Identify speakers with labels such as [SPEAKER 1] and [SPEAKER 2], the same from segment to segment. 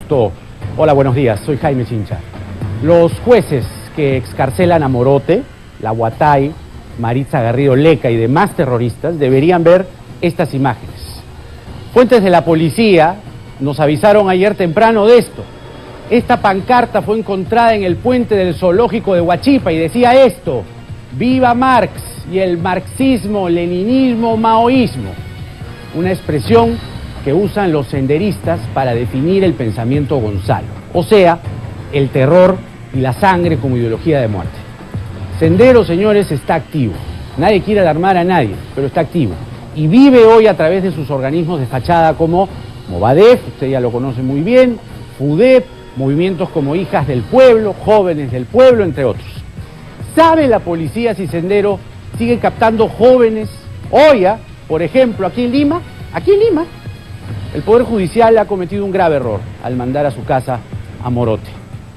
[SPEAKER 1] Justo. Hola, buenos días, soy Jaime Chincha. Los jueces que excarcelan a Morote, la Huatay, Maritza Garrido Leca y demás terroristas deberían ver estas imágenes. Fuentes de la policía nos avisaron ayer temprano de esto. Esta pancarta fue encontrada en el puente del zoológico de Huachipa y decía esto: ¡Viva Marx y el marxismo, leninismo, maoísmo! Una expresión que usan los senderistas para definir el pensamiento Gonzalo, o sea, el terror y la sangre como ideología de muerte. Sendero, señores, está activo. Nadie quiere alarmar a nadie, pero está activo. Y vive hoy a través de sus organismos de fachada como Movadef, usted ya lo conoce muy bien, FUDEP, movimientos como Hijas del Pueblo, Jóvenes del Pueblo, entre otros. ¿Sabe la policía si Sendero sigue captando jóvenes? Oya, por ejemplo, aquí en Lima, el Poder Judicial ha cometido un grave error al mandar a su casa a Morote.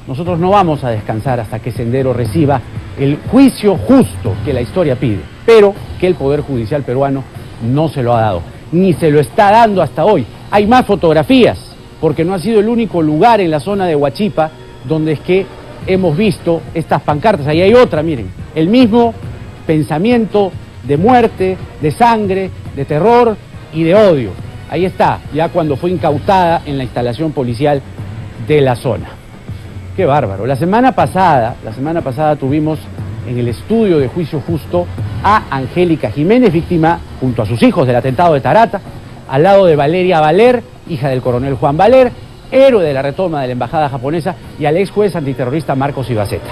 [SPEAKER 1] Nosotros no vamos a descansar hasta que Sendero reciba el juicio justo que la historia pide, pero que el Poder Judicial peruano no se lo ha dado, ni se lo está dando hasta hoy. Hay más fotografías, porque no ha sido el único lugar en la zona de Huachipa donde es que hemos visto estas pancartas. Ahí hay otra, miren, el mismo pensamiento de muerte, de sangre, de terror y de odio. Ahí está, ya cuando fue incautada en la instalación policial de la zona. Qué bárbaro. La semana pasada tuvimos en el estudio de Juicio Justo a Angélica Jiménez, víctima junto a sus hijos del atentado de Tarata, al lado de Valeria Valer, hija del coronel Juan Valer, héroe de la retoma de la embajada japonesa, y al ex juez antiterrorista Marcos Ibaceta.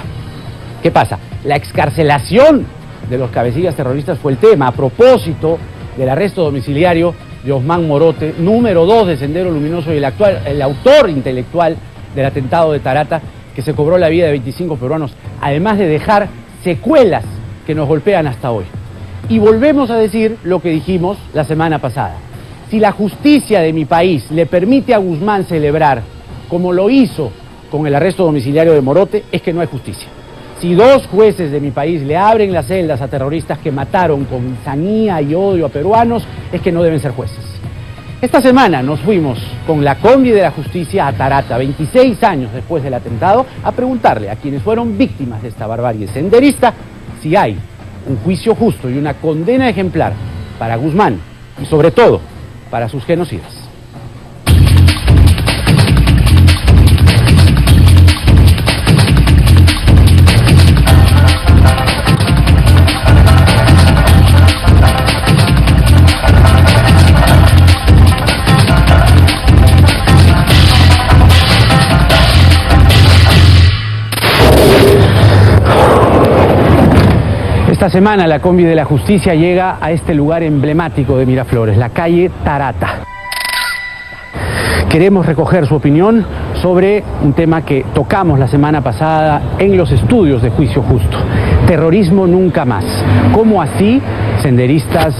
[SPEAKER 1] ¿Qué pasa? La excarcelación de los cabecillas terroristas fue el tema, a propósito del arresto domiciliario de Osman Morote, número 2 de Sendero Luminoso y el autor intelectual del atentado de Tarata, que se cobró la vida de 25 peruanos, además de dejar secuelas que nos golpean hasta hoy. Y volvemos a decir lo que dijimos la semana pasada. Si la justicia de mi país le permite a Guzmán celebrar como lo hizo con el arresto domiciliario de Morote, es que no hay justicia. Si 2 jueces de mi país le abren las celdas a terroristas que mataron con insanía y odio a peruanos, es que no deben ser jueces. Esta semana nos fuimos con la combi de la justicia a Tarata, 26 años después del atentado, a preguntarle a quienes fueron víctimas de esta barbarie senderista si hay un juicio justo y una condena ejemplar para Guzmán y sobre todo para sus genocidas. Esta semana la combi de la justicia llega a este lugar emblemático de Miraflores, la calle Tarata. Queremos recoger su opinión sobre un tema que tocamos la semana pasada en los estudios de Juicio Justo. Terrorismo nunca más. ¿Cómo así senderistas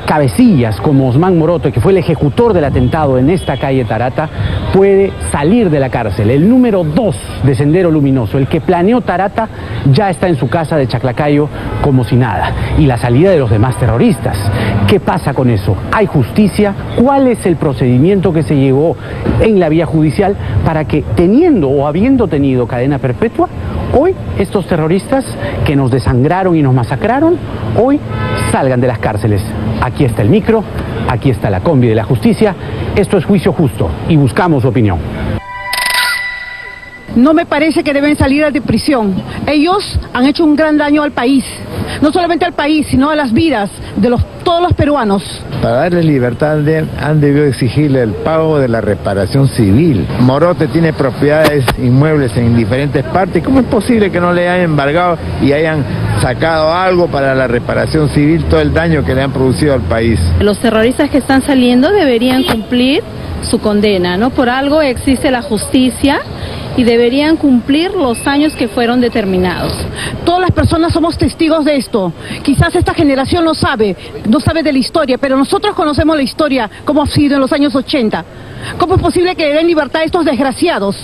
[SPEAKER 1] cabecillas como Osman Morote, que fue el ejecutor del atentado en esta calle Tarata, puede salir de la cárcel? El número 2 de Sendero Luminoso, el que planeó Tarata, ya está en su casa de Chaclacayo como si nada. Y la salida de los demás terroristas, ¿qué pasa con eso? ¿Hay justicia? ¿Cuál es el procedimiento que se llevó en la vía judicial para que, teniendo o habiendo tenido cadena perpetua, hoy estos terroristas que nos desangraron y nos masacraron, hoy salgan de las cárceles? Aquí está el micro, aquí está la combi de la justicia. Esto es Juicio Justo y buscamos su opinión.
[SPEAKER 2] No me parece que deben salir de prisión. Ellos han hecho un gran daño al país. No solamente al país, sino a las vidas de todos los peruanos.
[SPEAKER 3] Para darles libertad han debido exigirle el pago de la reparación civil. Morote tiene propiedades inmuebles en diferentes partes. ¿Cómo es posible que no le hayan embargado y hayan sacado algo para la reparación civil, todo el daño que le han producido al país?
[SPEAKER 4] Los terroristas que están saliendo deberían cumplir su condena, ¿no? Por algo existe la justicia y deberían cumplir los años que fueron determinados.
[SPEAKER 2] Todas las personas somos testigos de esto. Quizás esta generación no sabe de la historia, pero nosotros conocemos la historia, como ha sido en los años 80. ¿Cómo es posible que den libertad a estos desgraciados?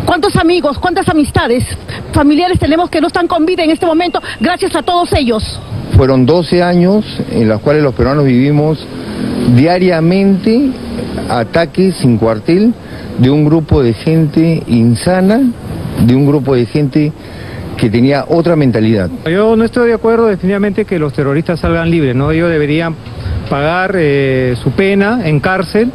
[SPEAKER 2] ¿Cuántos amigos, cuántas amistades, familiares tenemos que no están con vida en este momento gracias a todos ellos?
[SPEAKER 3] Fueron 12 años en los cuales los peruanos vivimos diariamente ataques sin cuartel de un grupo de gente insana, de un grupo de gente que tenía otra mentalidad.
[SPEAKER 5] Yo no estoy de acuerdo definitivamente que los terroristas salgan libres, ¿no? Ellos deberían pagar su pena en cárcel,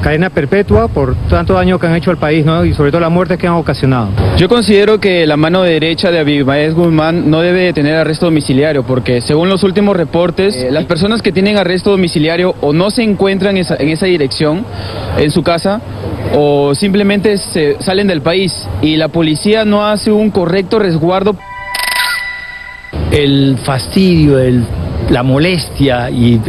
[SPEAKER 5] cadena perpetua, por tanto daño que han hecho al país, ¿no? Y sobre todo las muertes que han ocasionado.
[SPEAKER 6] Yo considero que la mano derecha de Abimael Guzmán no debe tener arresto domiciliario, porque según los últimos reportes, las personas que tienen arresto domiciliario o no se encuentran en esa dirección, en su casa, o simplemente salen del país y la policía no hace un correcto resguardo.
[SPEAKER 7] El fastidio, la molestia y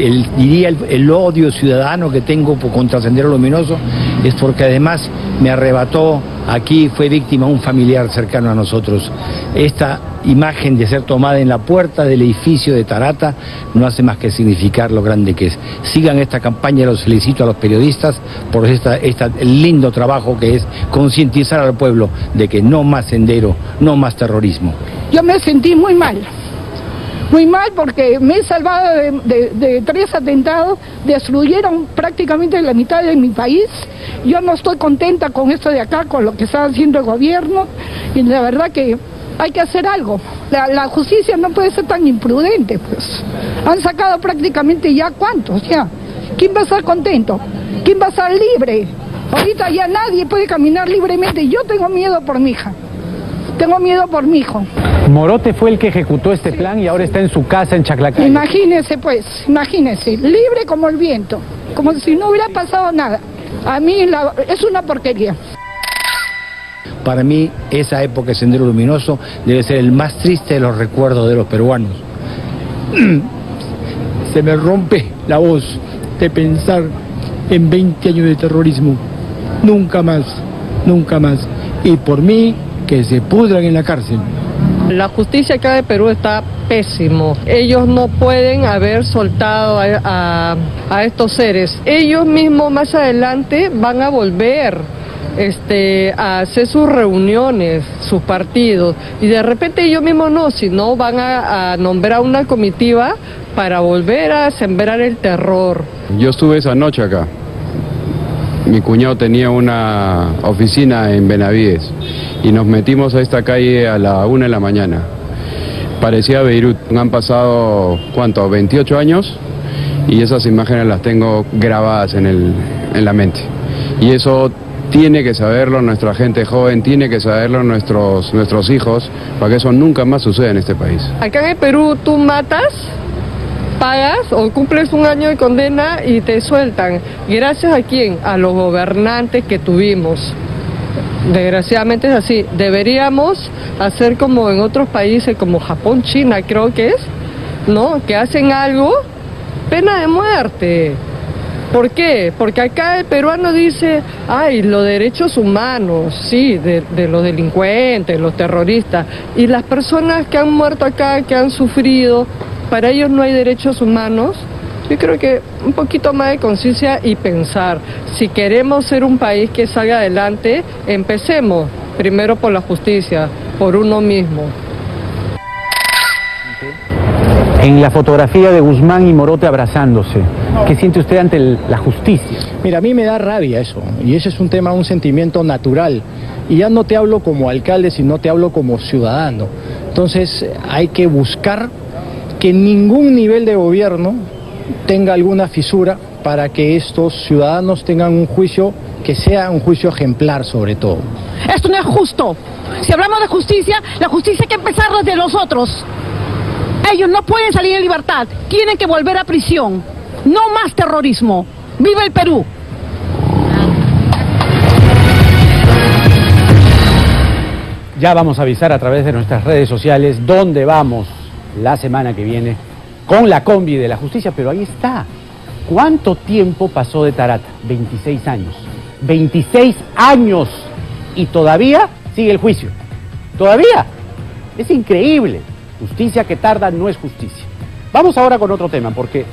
[SPEAKER 7] el odio ciudadano que tengo contra Sendero Luminoso es porque además me arrebató, aquí fue víctima un familiar cercano a nosotros. Esta imagen de ser tomada en la puerta del edificio de Tarata no hace más que significar lo grande que es. Sigan esta campaña, los felicito a los periodistas por el lindo trabajo que es concientizar al pueblo de que no más Sendero, no más terrorismo.
[SPEAKER 2] Yo me sentí muy mal porque me he salvado de 3 atentados, destruyeron prácticamente la mitad de mi país. Yo no estoy contenta con esto de acá, con lo que está haciendo el gobierno, y la verdad que hay que hacer algo. La justicia no puede ser tan imprudente, pues. Han sacado prácticamente ya ¿cuántos? Ya. ¿Quién va a estar contento? ¿Quién va a estar libre? Ahorita ya nadie puede caminar libremente. Yo tengo miedo por mi hija. Tengo miedo por mi hijo.
[SPEAKER 1] Morote fue el que ejecutó este plan y ahora está en su casa en Chaclacayo.
[SPEAKER 2] Imagínese pues, libre como el viento, como si no hubiera pasado nada. A mí es una porquería.
[SPEAKER 7] Para mí esa época de Sendero Luminoso debe ser el más triste de los recuerdos de los peruanos. Se me rompe la voz de pensar en 20 años de terrorismo. Nunca más, nunca más. Y por mí, que se pudran en la cárcel.
[SPEAKER 8] La justicia acá de Perú está pésimo. Ellos no pueden haber soltado a estos seres. Ellos mismos más adelante van a volver a hacer sus reuniones, sus partidos, y de repente ellos mismos no, sino van a nombrar una comitiva para volver a sembrar el terror.
[SPEAKER 9] Yo estuve esa noche acá. Mi cuñado tenía una oficina en Benavides y nos metimos a esta calle a la 1 de la mañana. Parecía Beirut. Han pasado, ¿cuánto? 28 años y esas imágenes las tengo grabadas en la mente. Y eso tiene que saberlo nuestra gente joven, tiene que saberlo nuestros hijos, para que eso nunca más suceda en este país.
[SPEAKER 8] Acá en el Perú tú matas, pagas o cumples un año de condena y te sueltan. ¿Gracias a quién? A los gobernantes que tuvimos. Desgraciadamente es así. Deberíamos hacer como en otros países, como Japón, China, creo que es, ¿no? Que hacen algo, pena de muerte. ¿Por qué? Porque acá el peruano dice, ay, los derechos humanos, sí, de los delincuentes, los terroristas, y las personas que han muerto acá, que han sufrido, para ellos no hay derechos humanos. Yo creo que un poquito más de conciencia y pensar, si queremos ser un país que salga adelante, empecemos primero por la justicia, por uno mismo.
[SPEAKER 1] En la fotografía de Guzmán y Morote abrazándose, ¿qué siente usted ante la justicia?
[SPEAKER 10] Mira, a mí me da rabia eso, y ese es un tema, un sentimiento natural, y ya no te hablo como alcalde, sino te hablo como ciudadano. Entonces hay que buscar que ningún nivel de gobierno tenga alguna fisura para que estos ciudadanos tengan un juicio que sea un juicio ejemplar sobre todo.
[SPEAKER 2] Esto no es justo. Si hablamos de justicia, la justicia hay que empezar desde nosotros. Ellos no pueden salir en libertad, tienen que volver a prisión. No más terrorismo. ¡Viva el Perú!
[SPEAKER 1] Ya vamos a avisar a través de nuestras redes sociales dónde vamos la semana que viene con la combi de la justicia, pero ahí está. ¿Cuánto tiempo pasó de Tarata? 26 años. 26 años y todavía sigue el juicio. ¿Todavía? Es increíble. Justicia que tarda no es justicia. Vamos ahora con otro tema, porque